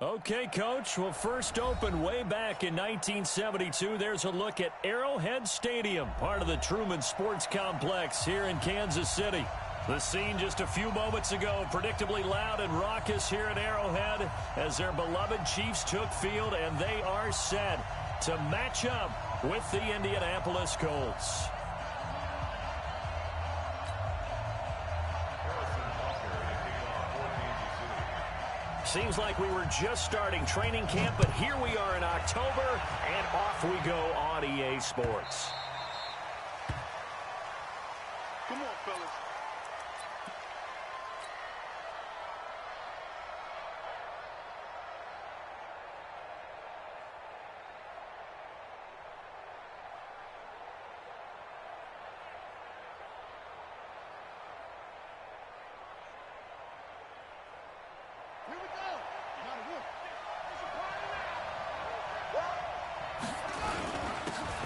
Okay, Coach. Well, first opened way back in 1972. There's a look at Arrowhead Stadium, part of the Truman Sports Complex here in Kansas City. The scene just a few moments ago, predictably loud and raucous here at Arrowhead as their beloved Chiefs took field, and they are set to match up with the Indianapolis Colts. Seems like we were just starting training camp, but here we are in October, and off we go on EA Sports. Come on, fellas.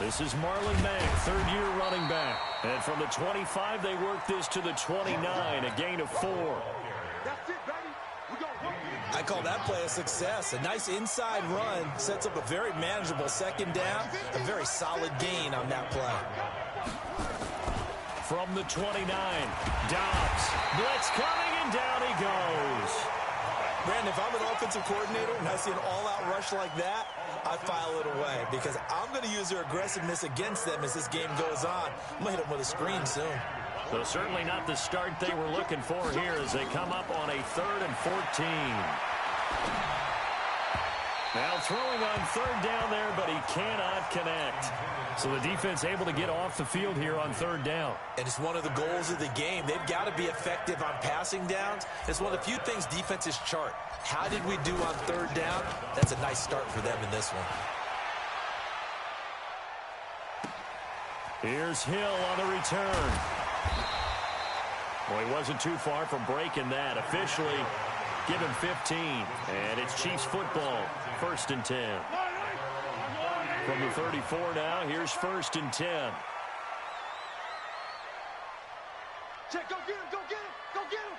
This is Marlon Mack, third-year running back. And from the 25, they work this to the 29, a gain of 4. That's it, baby. We gonna work it. I call that play a success. A nice inside run sets up a very manageable second down, a very solid gain on that play. From the 29, Dobbs. Blitz coming, and down he goes. Brandon, if I'm an offensive coordinator and I see an all-out rush like that, I file it away because I'm going to use their aggressiveness against them as this game goes on. I'm going to hit them with a screen soon. So certainly not the start they were looking for here as they come up on a 3rd and 14. Now throwing on 3rd down there, but he cannot connect. So the defense able to get off the field here on 3rd down. And it's one of the goals of the game. They've got to be effective on passing downs. It's one of the few things defenses chart. How did we do on 3rd down? That's a nice start for them in this one. Here's Hill on the return. Well, he wasn't too far from breaking that. Officially, give him 15. And it's Chiefs football, 1st and 10. From the 34 now, here's 1st and 10. Check, go get him, go get him, go get him.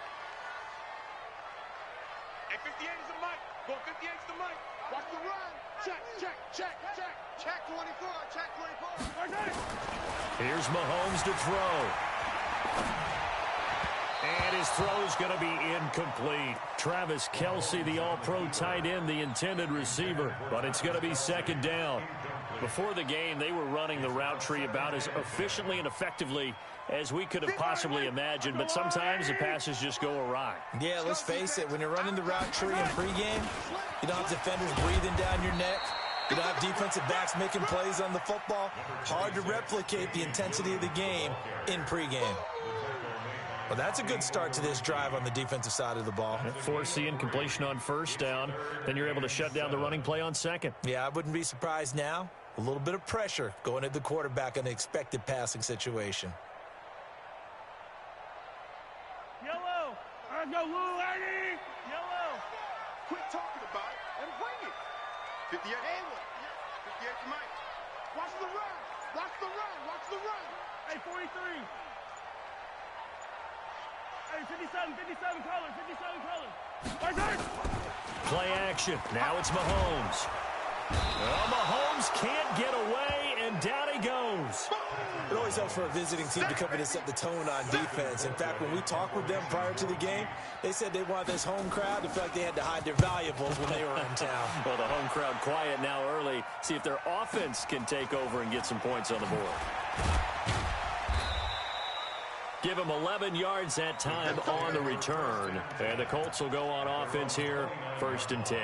Hey, 58 is the mic. Go 58 is the mic. Watch the run. Check, check, check, check. Check 24, check 24. Here's Mahomes to throw. And his throw's going to be incomplete. Travis Kelce, the all-pro tight end, the intended receiver. But it's going to be 2nd down. Before the game, they were running the route tree about as efficiently and effectively as we could have possibly imagined. But sometimes the passes just go awry. Yeah, let's face it. When you're running the route tree in pregame, you don't have defenders breathing down your neck. You don't have defensive backs making plays on the football. Hard to replicate the intensity of the game in pregame. Well, that's a good start to this drive on the defensive side of the ball. Force the incompletion on 1st down. Then you're able to shut down the running play on 2nd. Yeah, I wouldn't be surprised now. A little bit of pressure going at the quarterback in the expected passing situation. Yellow. I go, Lou, Eddie. Yellow. Quit talking about it and bring it. 58. 58 to Mike. Watch the run. Watch the run. Watch the run. Hey, 43. Hey, 57 colors, 57 colors. Play action. Now it's Mahomes. Well, Mahomes can't get away, and down he goes. It always helps for a visiting team to come in and set the tone on defense. In fact, when we talked with them prior to the game, they said they wanted this home crowd to feel like they had to hide their valuables when they were in town. Well, the home crowd quiet now early. See if their offense can take over and get some points on the board. Give him 11 yards that time on the return. And the Colts will go on offense here, 1st and 10.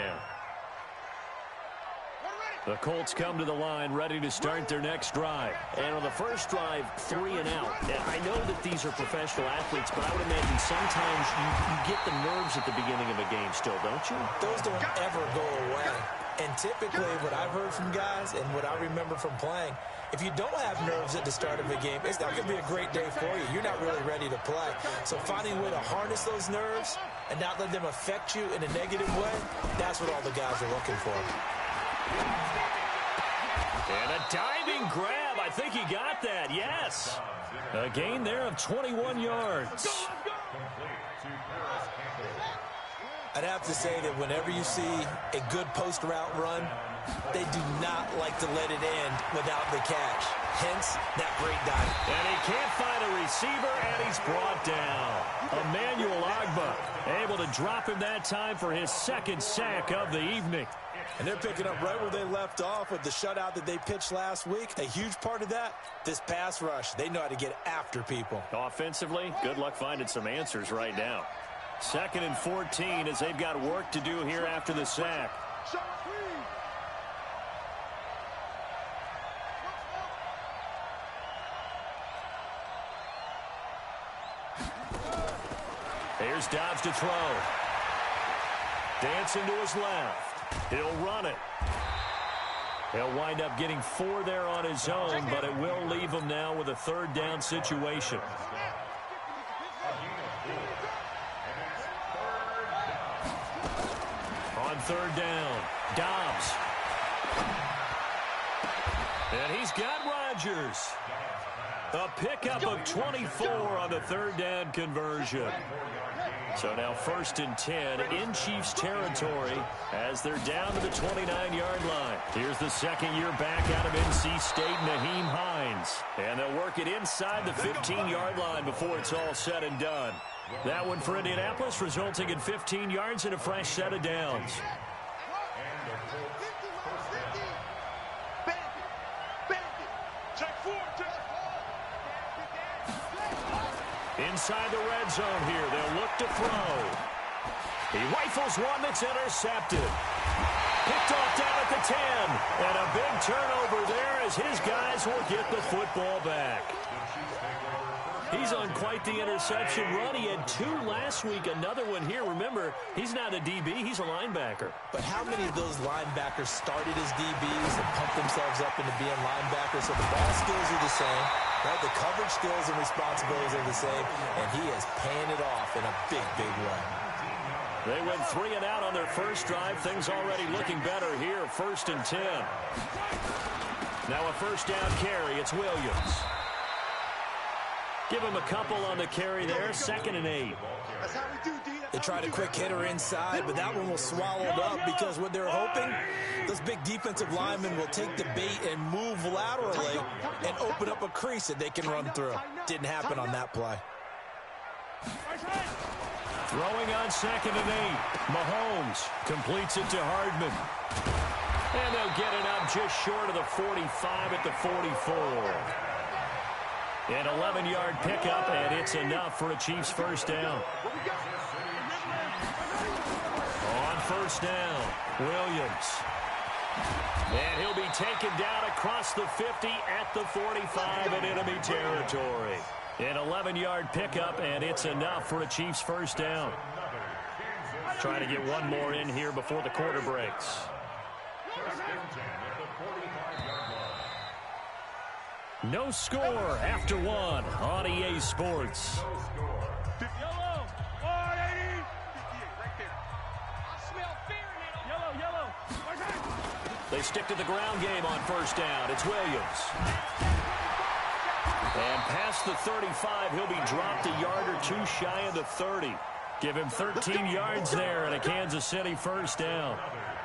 The Colts come to the line ready to start their next drive. And on the first drive, 3 and out. And I know that these are professional athletes, but I would imagine sometimes you get the nerves at the beginning of a game still, don't you? Those don't ever go away. And typically what I've heard from guys and what I remember from playing, if you don't have nerves at the start of a game, it's not going to be a great day for you. You're not really ready to play. So finding a way to harness those nerves and not let them affect you in a negative way, that's what all the guys are looking for. And a diving grab. I think he got that. Yes. A gain there of 21 yards. I'd have to say that whenever you see a good post route run, they do not like to let it end without the catch. Hence, that great dive. And he can't find a receiver, and he's brought down. Emmanuel Ogbah able to drop him that time for his second sack of the evening. And they're picking up right where they left off with the shutout that they pitched last week. A huge part of that, this pass rush. They know how to get after people. Offensively, good luck finding some answers right now. 2nd and 14 as they've got work to do here after the sack. Here's Dobbs to throw. Dancing to his left. He'll run it. He'll wind up getting 4 there on his own, but it will leave him now with a 3rd down situation. On 3rd down, Dobbs. And he's got Rodgers. A pickup of 24 on the 3rd down conversion. So now 1st and 10 in Chiefs territory as they're down to the 29-yard line. Here's the second-year back out of NC State, Nyheim Hines. And they'll work it inside the 15-yard line before it's all said and done. That one for Indianapolis, resulting in 15 yards and a fresh set of downs. Inside the red zone here, they'll look to throw. He rifles one that's intercepted. Picked off down at the 10. And a big turnover there as his guys will get the football back. He's on quite the interception run. He had 2 last week, another one here. Remember, he's not a DB, he's a linebacker. But how many of those linebackers started as DBs and pumped themselves up into being linebackers? So the ball skills are the same, right? The coverage skills and responsibilities are the same, and he is paying it off in a big, big way. They went 3 and out on their first drive. Things already looking better here, 1st and 10. Now a 1st down carry, it's Williams. Give him a couple on the carry there, 2nd and 8. They tried a quick hitter inside, but that one was swallowed up because what they're hoping, those big defensive linemen will take the bait and move laterally and open up a crease that they can run through. Didn't happen on that play. Throwing on 2nd and 8. Mahomes completes it to Hardman. And they'll get it up just short of the 45 at the 44. An 11-yard pickup, and it's enough for a Chiefs 1st down. On 1st down, Williams. And he'll be taken down across the 50 at the 45 in enemy territory. An 11-yard pickup, and it's enough for a Chiefs 1st down. Trying to get one more in here before the quarter breaks. No score after 1 on EA Sports. Yellow, 180. 58, right there. I smell fear in it. Yellow. They stick to the ground game on 1st down. It's Williams. And past the 35, he'll be dropped a yard or 2 shy of the 30. Give him 13 yards there and a Kansas City 1st down.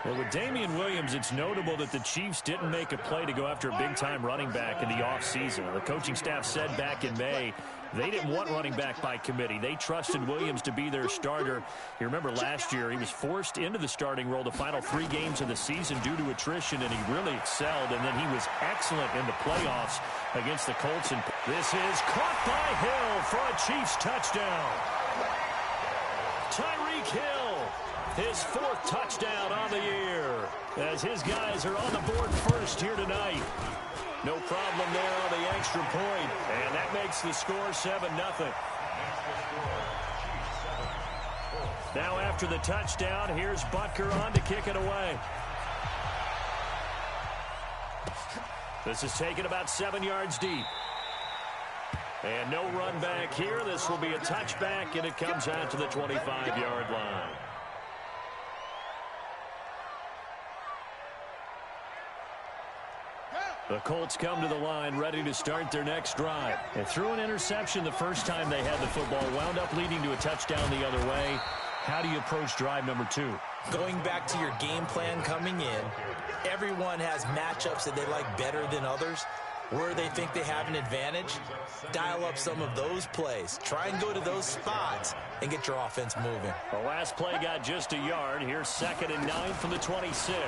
Well, with Damian Williams, it's notable that the Chiefs didn't make a play to go after a big-time running back in the offseason. The coaching staff said back in May they didn't want running back by committee. They trusted Williams to be their starter. You remember last year he was forced into the starting role the final 3 games of the season due to attrition, and he really excelled, and then he was excellent in the playoffs against the Colts. And this is caught by Hill for a Chiefs touchdown. Tyreek Hill, his 4th touchdown on the year, as his guys are on the board first here tonight. No problem there on the extra point, and that makes the score 7-0. Now after the touchdown, here's Butker on to kick it away. This is taken about 7 yards deep. And no run back here. This will be a touchback, and it comes out to the 25-yard line. The Colts come to the line ready to start their next drive. And threw an interception the first time they had the football, wound up leading to a touchdown the other way. How do you approach drive number 2? Going back to your game plan coming in, everyone has matchups that they like better than others. Where they think they have an advantage, dial up some of those plays. Try and go to those spots and get your offense moving. The last play got just a yard. Here's 2nd and 9 from the 26.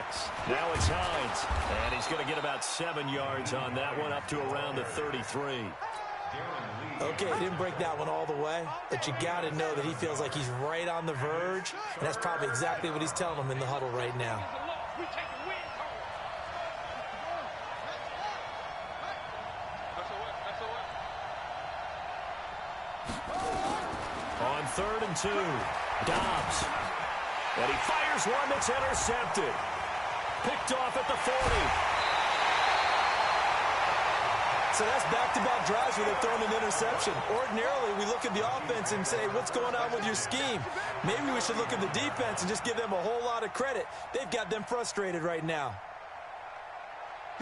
Now it's Hines. And he's going to get about 7 yards on that one, up to around the 33. Okay, he didn't break that one all the way, but you got to know that he feels like he's right on the verge, and that's probably exactly what he's telling them in the huddle right now. On 3rd and 2, Dobbs. And he fires one that's intercepted. Picked off at the 40. So that's back-to-back drives where they've thrown an interception. Ordinarily, we look at the offense and say, what's going on with your scheme? Maybe we should look at the defense and just give them a whole lot of credit. They've got them frustrated right now.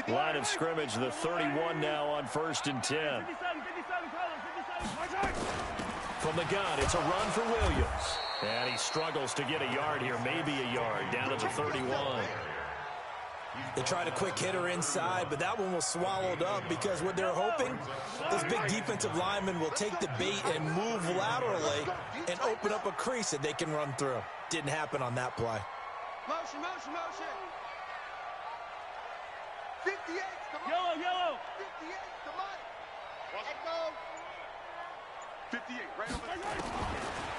Line of scrimmage, the 31 now on 1st and 10. From the gun, it's a run for Williams. And he struggles to get a yard here, maybe a yard, down to the 31. They tried a quick hitter inside, but that one was swallowed up because what they're hoping, those big defensive linemen will take the bait and move laterally and open up a crease that they can run through. Didn't happen on that play. Motion, motion, motion. 58, come on. Yellow. 58, come on. Let go. 58, right over.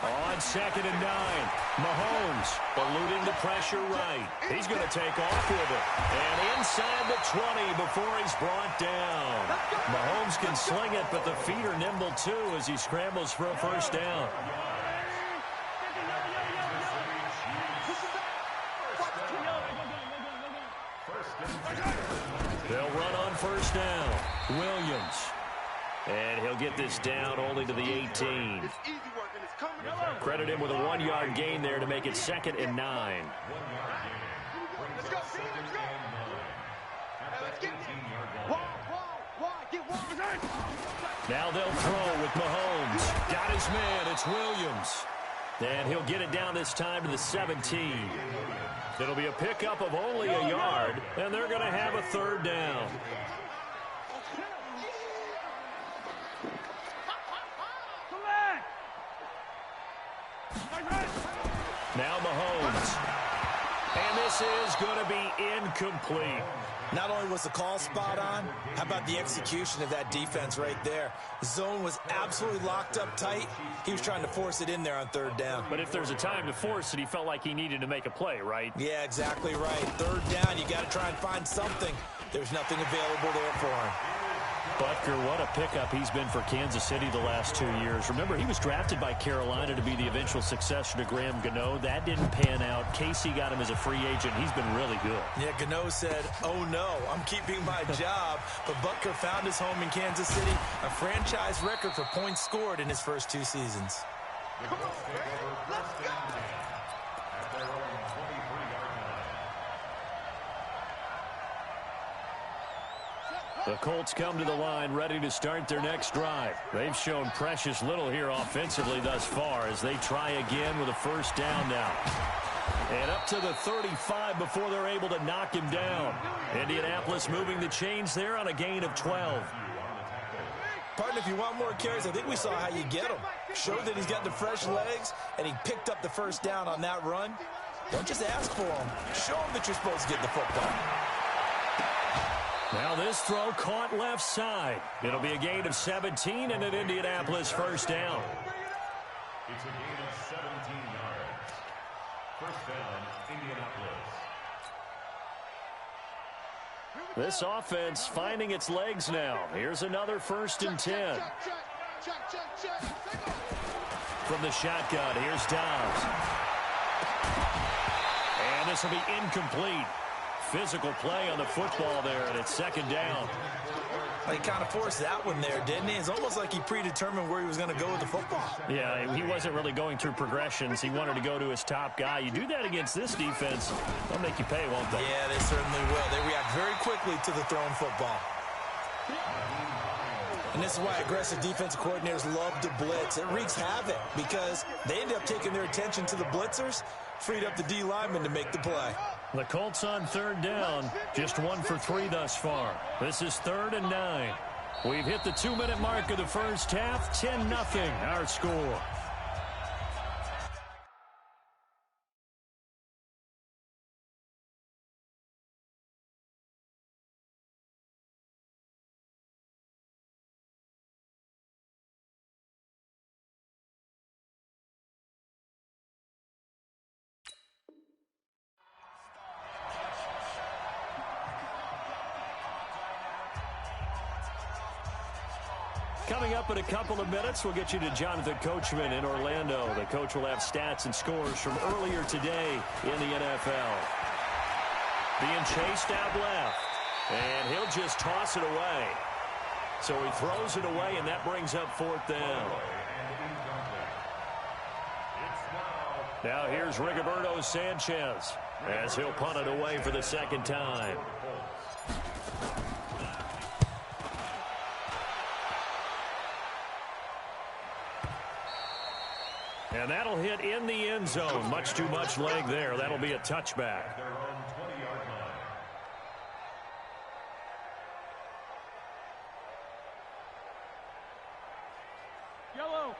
On 2nd and 9, Mahomes eluding the pressure right. He's going to take off with it. And inside the 20 before he's brought down. Mahomes can sling it, but the feet are nimble too as he scrambles for a first down. They'll run on first down. Williams. And he'll get this down only to the 18. It's easy work, and it's coming. Credit him with a 1-yard gain there to make it 2nd and 9. Let's go, let's go. Now let's get it. Wide, get wide. Now they'll throw with Mahomes. Got his man. It's Williams. And he'll get it down this time to the 17. It'll be a pickup of only a yard, and they're going to have a 3rd down. Now Mahomes. And this is going to be incomplete. Not only was the call spot on, how about the execution of that defense right there? Zone was absolutely locked up tight. He was trying to force it in there on 3rd down. But if there's a time to force it, he felt like he needed to make a play, right? Yeah, exactly right. 3rd down, you got to try and find something. There's nothing available there for him. Butker, what a pickup he's been for Kansas City the last 2 years. Remember, he was drafted by Carolina to be the eventual successor to Graham Gano. That didn't pan out. Casey got him as a free agent. He's been really good. Yeah, Gano said, oh no, I'm keeping my job. But Butker found his home in Kansas City, a franchise record for points scored in his first 2 seasons. Come on, man. Let's go. The Colts come to the line ready to start their next drive. They've shown precious little here offensively thus far as they try again with a first down now. And up to the 35 before they're able to knock him down. Indianapolis moving the chains there on a gain of 12. Partner, if you want more carries, I think we saw how you get him. Showed that he's got the fresh legs, and he picked up the first down on that run. Don't just ask for him. Show him that you're supposed to get the football. Now this throw caught left side. It'll be a gain of 17 and an Indianapolis first down. It's a gain of 17 yards. First down, Indianapolis. This offense finding its legs now. Here's another 1st and 10. From the shotgun, here's Dobbs. And this will be incomplete. Physical play on the football there, and it's 2nd down. He kind of forced that one there, didn't he? It's almost like he predetermined where he was going to go with the football. Yeah, he wasn't really going through progressions. He wanted to go to his top guy. You do that against this defense, they'll make you pay, won't they? Yeah, they certainly will. They react very quickly to the thrown football. And this is why aggressive defensive coordinators love to blitz. It wreaks havoc because they end up taking their attention to the blitzers, freed up the D lineman to make the play. The Colts on third down, just 1 for 3 thus far. This is 3rd and 9. We've hit the 2-minute mark of the first half, 10-0 our score. Coming up in a couple of minutes, we'll get you to Jonathan Coachman in Orlando. The coach will have stats and scores from earlier today in the NFL. Being chased out left, and he'll just toss it away. So he throws it away, and that brings up 4th down. Now here's Rigoberto Sanchez as he'll punt it away for the 2nd time. And that'll hit in the end zone. Much too much leg there. That'll be a touchback.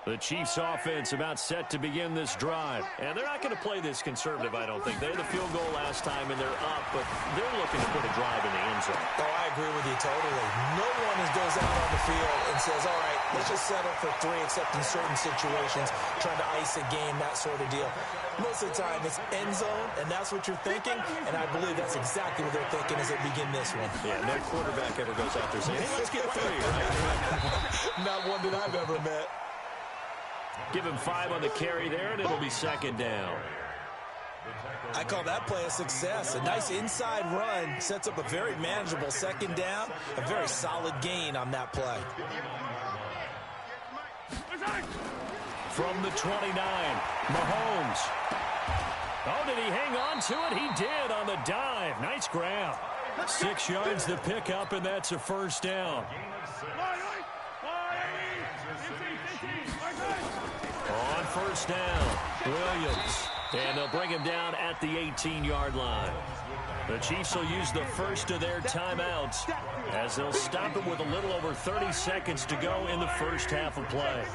The Chiefs offense about set to begin this drive. And they're not going to play this conservative, I don't think. They had the field goal last time, and they're up, but they're looking to put a drive in the end zone. Oh, I agree with you totally. No one goes out on the field and says, all right, let's just settle for 3, except in certain situations, trying to ice a game, that sort of deal. Most of the time, it's end zone, and that's what you're thinking, and I believe that's exactly what they're thinking as they begin this one. Yeah, no quarterback ever goes out there saying, hey, let's get 3, right? Not one that I've ever met. Give him 5 on the carry there, and it'll be 2nd down. I call that play a success. A nice inside run sets up a very manageable 2nd down, a very solid gain on that play. From the 29, Mahomes. Oh, did he hang on to it? He did on the dive. Nice grab. 6 yards to pick up, and that's a 1st down. On 1st down, Williams. And they'll bring him down at the 18-yard line. The Chiefs will use the first of their timeouts as they'll stop him with a little over 30 seconds to go in the first half of play.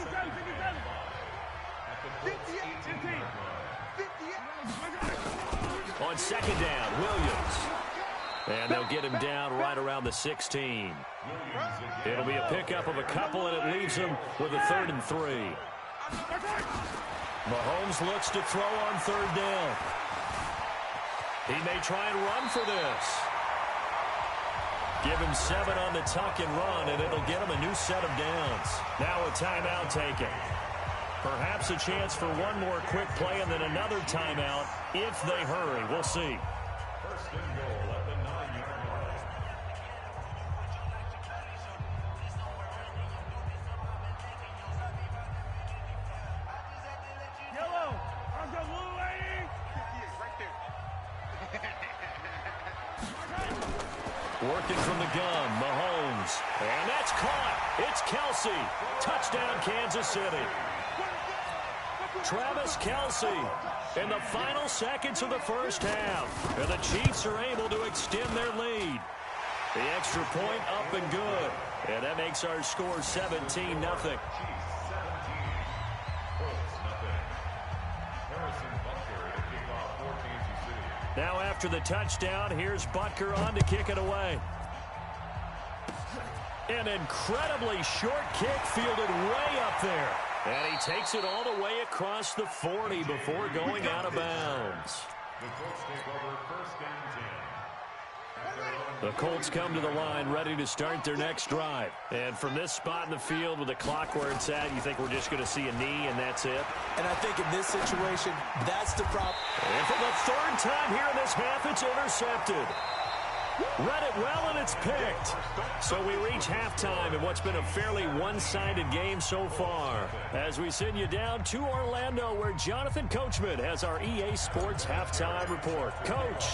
On 2nd down, Williams. And they'll get him down right around the 16. It'll be a pickup of a couple, and it leaves him with a 3rd and 3. Mahomes looks to throw on 3rd down. He may try and run for this. Give him 7 on the tuck and run, and it'll get him a new set of downs. Now a timeout taken. Perhaps a chance for one more quick play and then another timeout if they hurry. We'll see. 1st and goal at the 9-yard line. Yellow, I've got blue lady. 58, right there. Working from the gun, Mahomes. And that's caught. It's Kelce. Touchdown, Kansas City. Travis Kelce in the final seconds of the first half. And the Chiefs are able to extend their lead. The extra point up and good. And that makes our score 17-0. Now after the touchdown, here's Butker on to kick it away. An incredibly short kick fielded way up there. And he takes it all the way across the 40 before going out of bounds. The Colts take over 1st and 10. The Colts come to the line ready to start their next drive. And from this spot in the field with the clock where it's at, you think we're just going to see a knee and that's it? And I think in this situation, that's the problem. And for the 3rd time here in this half, it's intercepted. Read it well, and it's picked. So we reach halftime in what's been a fairly one-sided game so far. As we send you down to Orlando, where Jonathan Coachman has our EA Sports Halftime Report. Coach,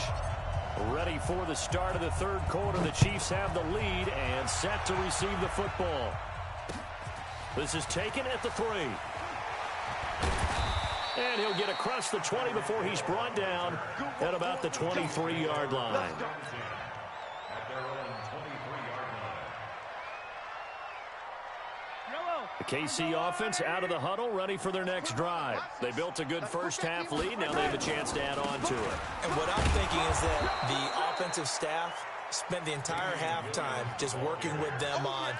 ready for the start of the 3rd quarter. The Chiefs have the lead and set to receive the football. This is taken at the 3. And he'll get across the 20 before he's brought down at about the 23-yard line. At their own 23-yard line. The KC offense out of the huddle, ready for their next drive. They built a good first-half lead. Now they have a chance to add on to it. And what I'm thinking is that the offensive staff spent the entire halftime just working with them on,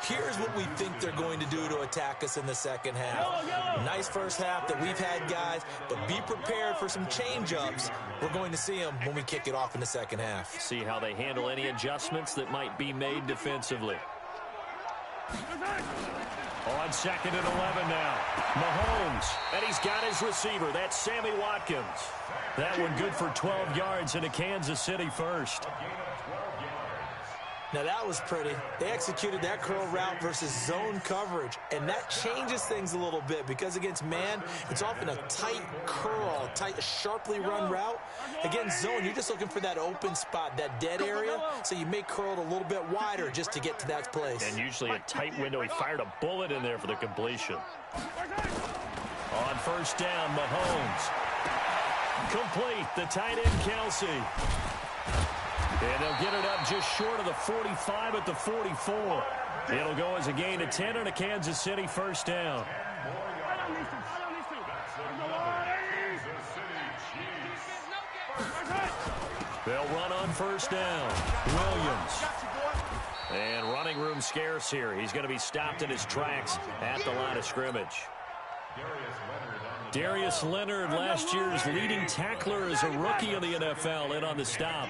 here's what we think they're going to do to attack us in the second half. Nice first half that we've had, guys, but be prepared for some change-ups. We're going to see them when we kick it off in the second half. See how they handle any adjustments that might be made defensively. On 2nd and 11 now. Mahomes, and he's got his receiver. That's Sammy Watkins. That one good for 12 yards into Kansas City first. Now, that was pretty. They executed that curl route versus zone coverage, and that changes things a little bit because against man, it's often a tight curl, tight, sharply run route. Against zone, you're just looking for that open spot, that dead area, so you may curl it a little bit wider just to get to that place. And usually a tight window. He fired a bullet in there for the completion. On first down, Mahomes. Complete, the tight end, Kelsey. And they'll get it up just short of the 45 at the 44. It'll go as a gain of 10 on a Kansas City first down. They'll run on first down. Williams. And running room scarce here. He's going to be stopped in his tracks at the line of scrimmage. Darius Leonard, last year's leading tackler as a rookie in the NFL, in on the stop.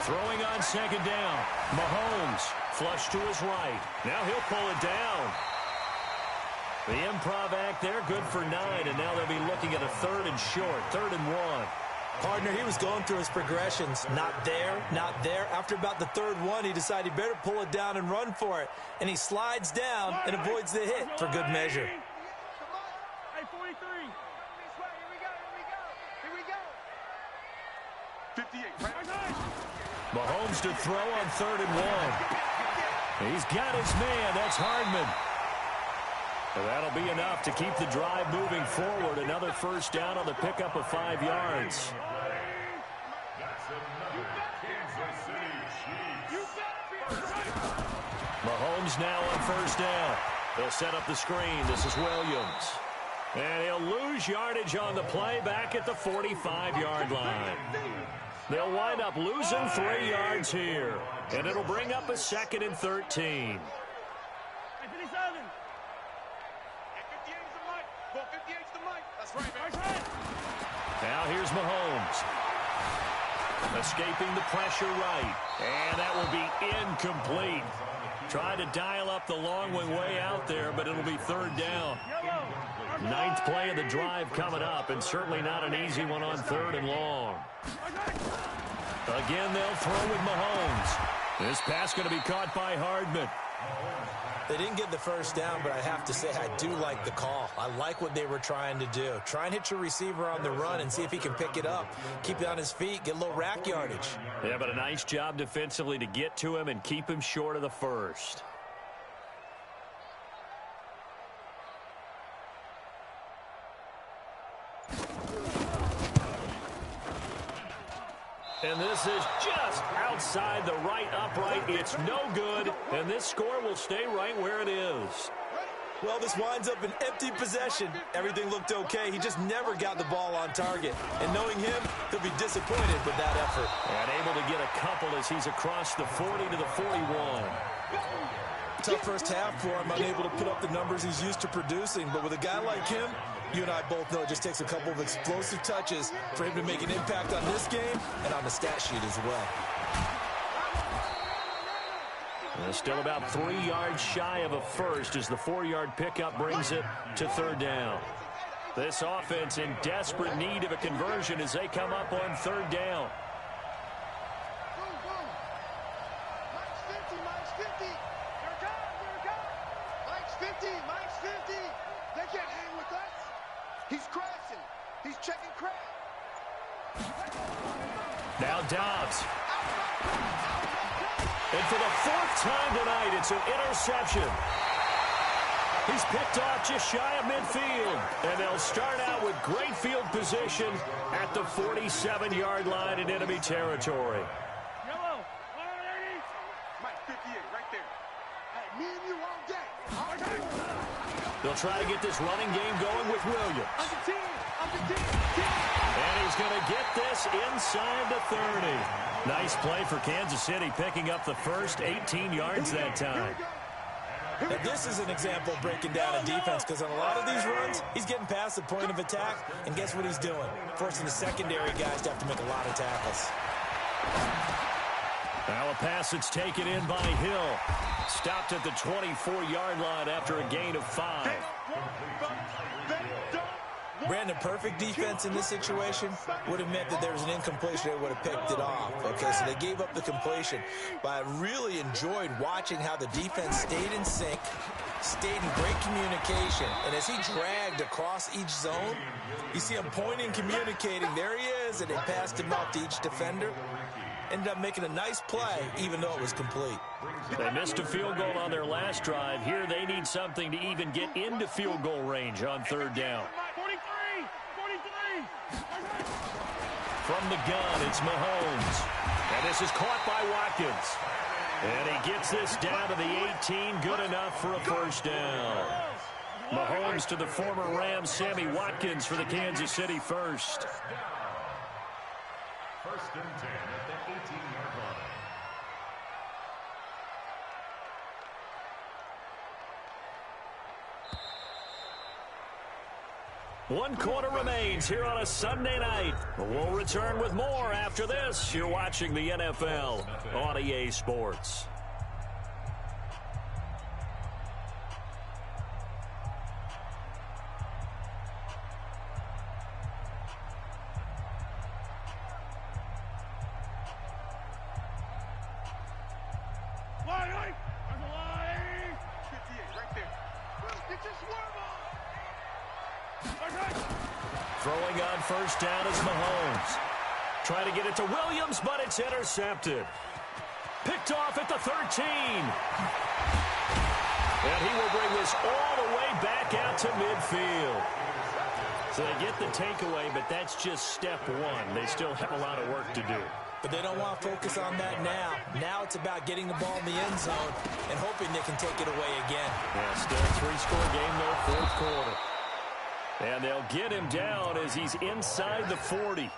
Throwing on second down. Mahomes flush to his right. Now he'll pull it down. The improv act there, good for 9, and now they'll be looking at a 3rd and short, 3rd and 1. Partner, he was going through his progressions. Not there, not there. After about the 3rd one, he decided he better pull it down and run for it. And he slides down and avoids the hit for good measure. Mahomes to throw on 3rd and 1. He's got his man. That's Hardman. And that'll be enough to keep the drive moving forward. Another first down on the pickup of 5 yards. Mahomes now on first down. They'll set up the screen. This is Williams. And he'll lose yardage on the play back at the 45-yard line. They'll wind up losing 3 yards here. And it'll bring up a 2nd and 13. Now here's Mahomes. Escaping the pressure right. And that will be incomplete. Tried to dial up the long way out there, but it'll be 3rd down. 9th play of the drive coming up, and certainly not an easy one on 3rd and long. Again, they'll throw with Mahomes. This pass going to be caught by Hardman. They didn't get the first down, but I have to say I do like the call. I like what they were trying to do. Try and hit your receiver on the run and see if he can pick it up. Keep it on his feet, get a little rack yardage. Yeah, but a nice job defensively to get to him and keep him short of the first. And this is just outside the right upright. It's no good, and this score will stay right where it is. Well, this winds up an empty possession. Everything looked okay. He just never got the ball on target. And knowing him, he'll be disappointed with that effort. And able to get a couple as he's across the 40 to the 41. Tough first half for him, unable to put up the numbers he's used to producing. But with a guy like him, you and I both know it just takes a couple of explosive touches for him to make an impact on this game and on the stat sheet as well. And still about 3 yards shy of a first as the 4-yard pickup brings it to 3rd down. This offense in desperate need of a conversion as they come up on 3rd down. Now Dobbs. And for the 4th time tonight, it's an interception. He's picked off just shy of midfield. And they'll start out with great field position at the 47-yard line in enemy territory. Yellow, 180. Mike, 58, right there. Hey, me and you all day. They'll try to get this running game going with Williams. Argentina. And he's going to get this inside the 30. Nice play for Kansas City, picking up the first 18 yards that time. Now, this is an example of breaking down a defense, because on a lot of these runs, he's getting past the point of attack, and guess what he's doing? Forcing the secondary guys to have to make a lot of tackles. Now a pass that's taken in by Hill. Stopped at the 24-yard line after a gain of 5. Brandon, perfect defense in this situation would have meant that there was an incompletion. They would have picked it off. Okay, so they gave up the completion. But I really enjoyed watching how the defense stayed in sync, stayed in great communication. And as he dragged across each zone, you see him pointing, communicating. There he is, and they passed him out to each defender. Ended up making a nice play, even though it was complete. They missed a field goal on their last drive. Here they need something to even get into field goal range on third down. 43. From the gun, it's Mahomes. And this is caught by Watkins. And he gets this down to the 18, good enough for a first down. Mahomes to the former Rams, Sammy Watkins for the Kansas City first. First and 10 at the 18-yard line. One quarter remains here on a Sunday night. We'll return with more after this. You're watching the NFL on EA Sports. Line. 58, right there. Get your swerve on. Throwing on first down is Mahomes. Trying to get it to Williams, but it's intercepted. Picked off at the 13. And he will bring this all the way back out to midfield. So they get the takeaway, but that's just step one. They still have a lot of work to do. But they don't want to focus on that now. Now it's about getting the ball in the end zone and hoping they can take it away again. Yeah, still a 3-score game there, fourth quarter. And they'll get him down as he's inside the 40.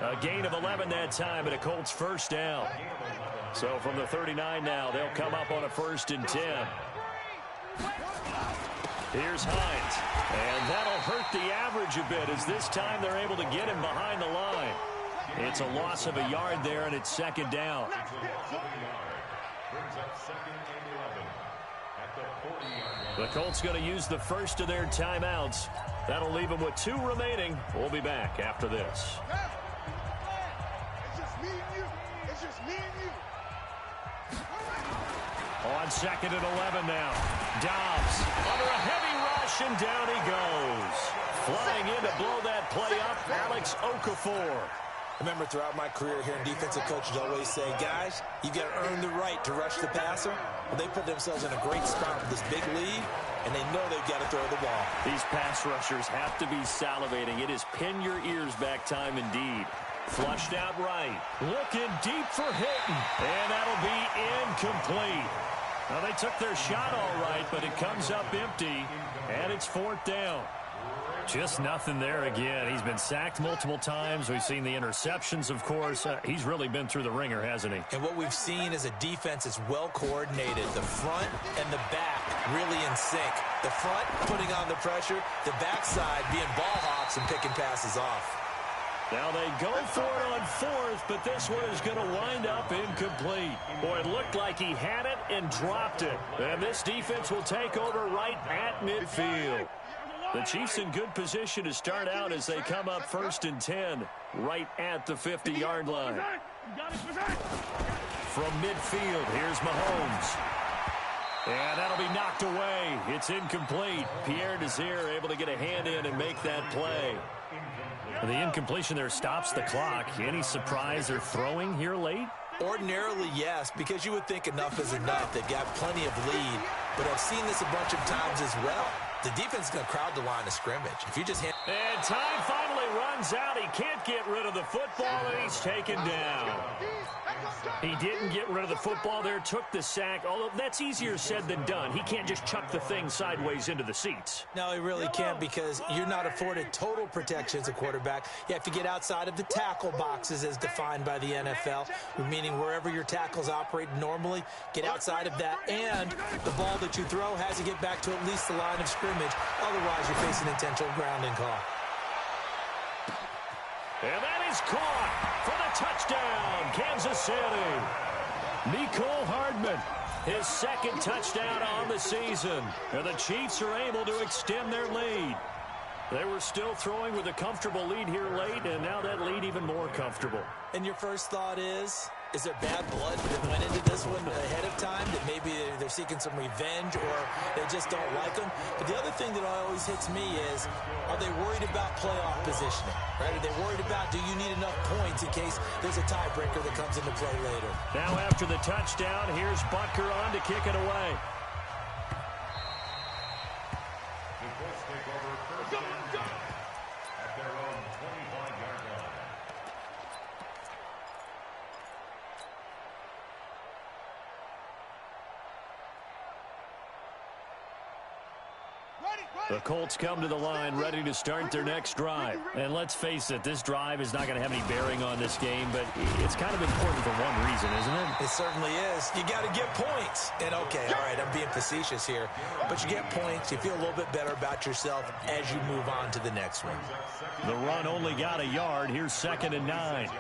A gain of 11 that time, and a Colts first down. So from the 39 now, they'll come up on a 1st and 10. Here's Hines. And that'll hurt the average a bit, as this time they're able to get him behind the line. It's a loss of a yard there, and it's second down. Brings up second and 11 at the 40-yard line. The Colts going to use the first of their timeouts. That'll leave them with 2 remaining. We'll be back after this. It's just me and you. It's just me and you. On second and 11 now. Dobbs under a heavy rush, and down he goes. Flying in to blow that play up, Alex Okafor. Remember, throughout my career here, defensive coaches always say, guys, you've got to earn the right to rush the passer. Well, they put themselves in a great spot with this big lead, and they know they've got to throw the ball. These pass rushers have to be salivating. It is pin your ears back time indeed. Flushed out right. Looking deep for Hilton. And that'll be incomplete. Now, they took their shot all right, but it comes up empty, and it's 4th down. Just nothing there again. He's been sacked multiple times. We've seen the interceptions, of course. He's really been through the ringer, hasn't he? And what we've seen is a defense that's well coordinated. The front and the back really in sync. The front putting on the pressure, the backside being ball hawks and picking passes off. Now they go for it on 4th, but this one is going to wind up incomplete. Boy, it looked like he had it and dropped it. And this defense will take over right at midfield. The Chiefs in good position to start out as they come up 1st and 10 right at the 50-yard line. From midfield, here's Mahomes. And that'll be knocked away. It's incomplete. Pierre Desir able to get a hand in and make that play. The incompletion there stops the clock. Any surprise they're throwing here late? Ordinarily, yes, because you would think enough is enough. They've got plenty of lead. but I've seen this a bunch of times as well. The defense is going to crowd the line of scrimmage. If you just hand... And time finally runs out. He can't get rid of the football, and he's taken down. He didn't get rid of the football there, took the sack, although that's easier said than done. He can't just chuck the thing sideways into the seats. No, he really can't, because you're not afforded total protection as a quarterback. You have to get outside of the tackle boxes as defined by the NFL, meaning wherever your tackles operate normally, get outside of that, and the ball that you throw has to get back to at least the line of scrimmage. Otherwise, you're facing intentional grounding call. And that is caught for the touchdown, Kansas City. Mecole Hardman, his second touchdown on the season. And the Chiefs are able to extend their lead. They were still throwing with a comfortable lead here late, and now that lead even more comfortable. And your first thought is there bad blood that went into this one ahead of time, that maybe they're seeking some revenge or they just don't like them? But the other thing that always hits me is, are they worried about playoff positioning? Right? Are they worried about, do you need enough points in case there's a tiebreaker that comes into play later? Now after the touchdown, here's Butker on to kick it away. The Colts take over first and 10 at their own 25-yard line. The Colts come to the line ready to start their next drive. And let's face it, this drive is not going to have any bearing on this game, but it's kind of important for one reason, isn't it? It certainly is. You got to get points. And okay, all right, I'm being facetious here, but you get points, you feel a little bit better about yourself as you move on to the next one. The run only got a yard. Here's 2nd and 9.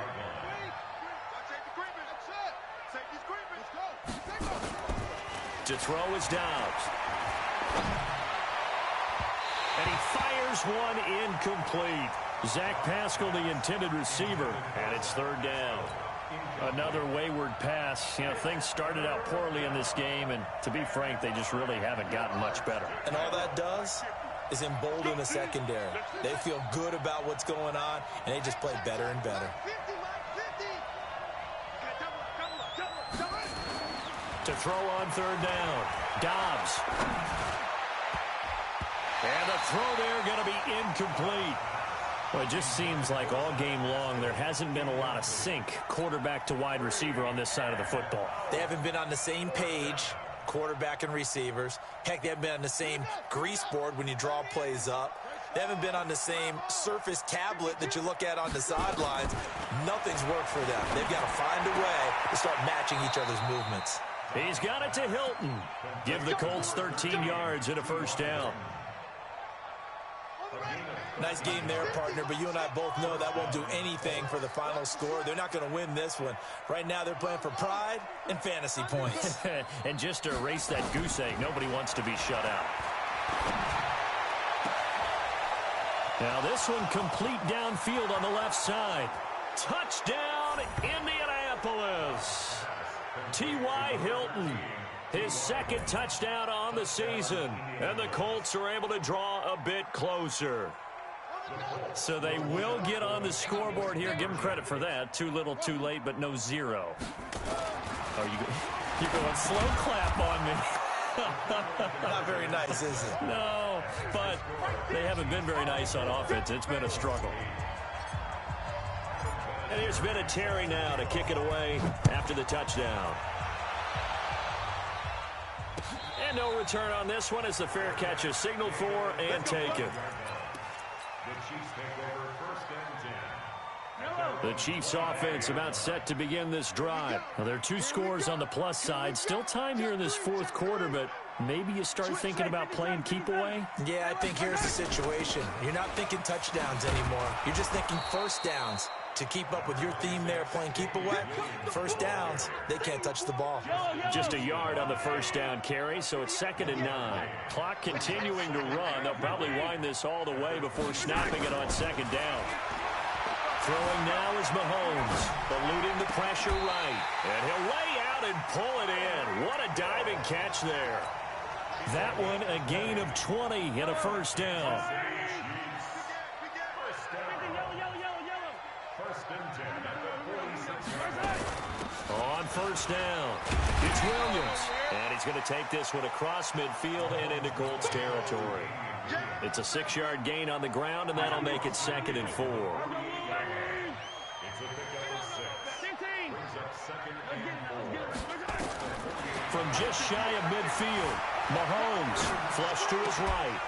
To throw is Dobbs. And he fires one incomplete. Zach Pascal, the intended receiver, and it's 3rd down. Another wayward pass. You know, things started out poorly in this game, and to be frank, they just really haven't gotten much better. And all that does is embolden the secondary. They feel good about what's going on, and they just play better and better. To throw on 3rd down, Dobbs. And the throw there going to be incomplete. Well, it just seems like all game long there hasn't been a lot of sync quarterback to wide receiver on this side of the football. They haven't been on the same page, quarterback and receivers. Heck, they haven't been on the same grease board when you draw plays up. They haven't been on the same surface tablet that you look at on the sidelines. Nothing's worked for them. They've got to find a way to start matching each other's movements. He's got it to Hilton. Give the Colts 13 yards and a 1st down. Nice game there, partner, but you and I both know that won't do anything for the final score. They're not going to win this one. Right now, they're playing for pride and fantasy points. And just to erase that goose egg, nobody wants to be shut out. Now this one complete downfield on the left side. Touchdown, Indianapolis. T.Y. Hilton, his 2nd touchdown on the season. And the Colts are able to draw a bit closer. So they will get on the scoreboard here. Give them credit for that. Too little, too late, but no 0. You're going slow clap on me. Not very nice, is it? No, but they haven't been very nice on offense. It's been a struggle. And there's been a Terry now to kick it away after the touchdown. And no return on this one as the fair catch is signaled for and taken. The Chiefs take over first and 10. The Chiefs offense about set to begin this drive. Now, there are 2 scores on the plus side. Still time here in this 4th quarter, but maybe you start thinking about playing keep away? Yeah, I think here's the situation. You're not thinking touchdowns anymore. You're just thinking 1st downs. To keep up with your theme there, playing keep away, 1st downs, they can't touch the ball. Just a yard on the 1st down carry, so it's 2nd and 9. Clock continuing to run. They'll probably wind this all the way before snapping it on 2nd down. Throwing now is Mahomes, eluding the pressure right. And he'll lay out and pull it in. What a diving catch there. That one a gain of 20 and a 1st down. First and 10 at the 46-yard line. On first down, it's Williams. And he's going to take this one across midfield and into Colts territory. It's a 6-yard gain on the ground, and that'll make it 2nd and 4. From just shy of midfield, Mahomes flushed to his right.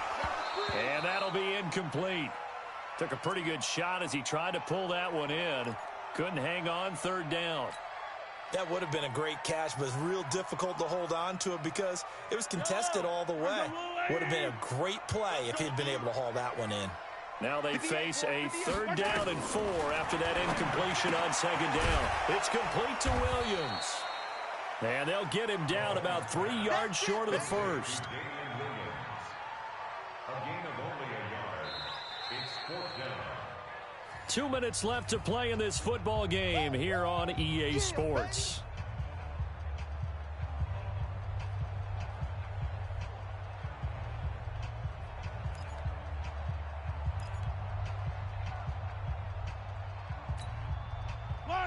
And that'll be incomplete. Took a pretty good shot as he tried to pull that one in. Couldn't hang on 3rd down. That would have been a great catch, but it's real difficult to hold on to it because it was contested all the way. Would have been a great play if he'd been able to haul that one in. Now they face a 3rd down and 4 after that incompletion on 2nd down. It's complete to Williams. And they'll get him down about 3 yards short of the first. A gain of only a yard. It's 4th down. 2 minutes left to play in this football game here on EA Sports.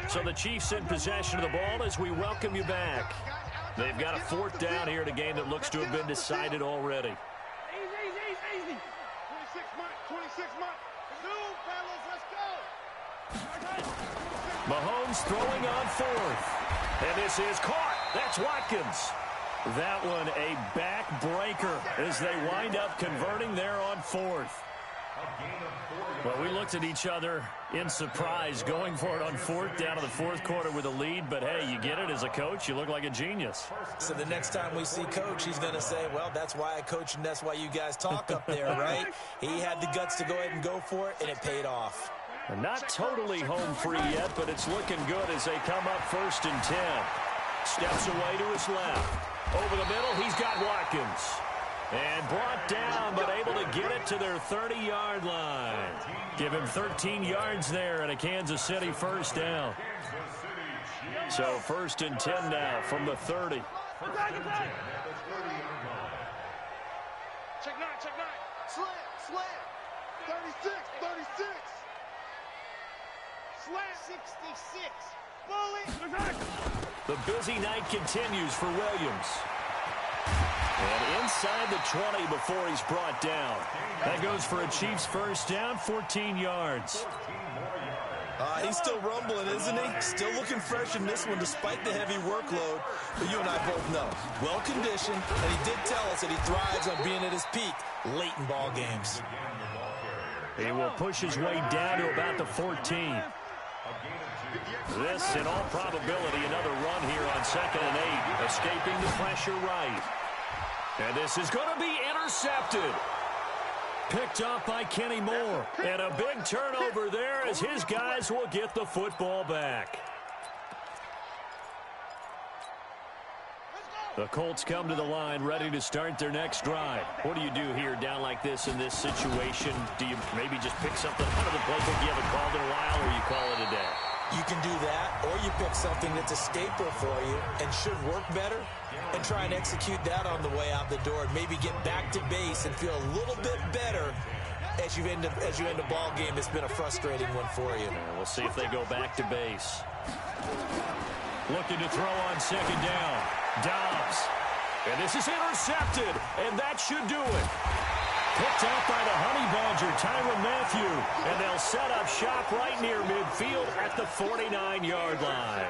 So the Chiefs in possession of the ball as we welcome you back. They've got a 4th down here in a game that looks to have been decided already. Easy. 26 months. Move, fellas, let's go. Mahomes throwing on 4th. And this is caught. That's Watkins. That one a backbreaker as they wind up converting there on 4th. Well, we looked at each other in surprise going for it on 4th down in the 4th quarter with a lead. But, hey, you get it as a coach. You look like a genius. So the next time we see Coach, he's going to say, well, that's why I coach and that's why you guys talk up there, right? He had the guts to go ahead and go for it, and it paid off. And not totally home free yet, but it's looking good as they come up 1st and 10. Steps away to his left. Over the middle, he's got Watkins. And brought down, but able to get it to their 30-yard line. Give him 13 yards there and a Kansas City 1st down. So 1st and 10 now from the 30. Check 9. Slant. 36. Slant. 66. Bullet. The busy night continues for Williams. And inside the 20 before he's brought down. That goes for a Chiefs 1st down, 14 yards. He's still rumbling, isn't he? Still looking fresh in this one despite the heavy workload. But you and I both know, well-conditioned, and he did tell us that he thrives on being at his peak late in ball games. He will push his way down to about the 14. This, in all probability, another run here on 2nd and 8, escaping the pressure right. And this is going to be intercepted. Picked up by Kenny Moore. And a big turnover there as his guys will get the football back. The Colts come to the line ready to start their next drive. What do you do here down like this in this situation? Do you maybe just pick something out of the playbook you haven't called in a while, or you call it a day? You can do that, or you pick something that's a staple for you and should work better and try and execute that on the way out the door and maybe get back to base and feel a little bit better as you end a ball game that's been a frustrating one for you. We'll see if they go back to base. Looking to throw on 2nd down. Dobbs. And this is intercepted, and that should do it. Picked up by the Honey Badger, Tyrann Mathieu. And they'll set up shop right near midfield at the 49-yard line.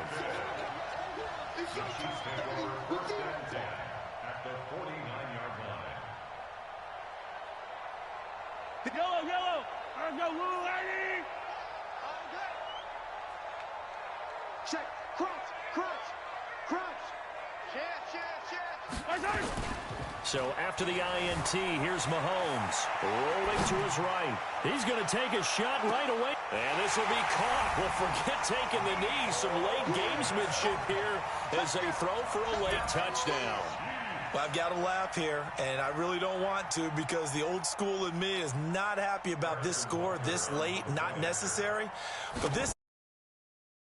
Yellow. I go, little lady. Check. Crunch. Check. So after the INT, here's Mahomes rolling to his right. He's going to take a shot right away. And this will be caught. Well, forget taking the knee. Some late gamesmanship here as they throw for a late touchdown. Well, I've got to laugh here, and I really don't want to because the old school in me is not happy about this score this late, not necessary. But this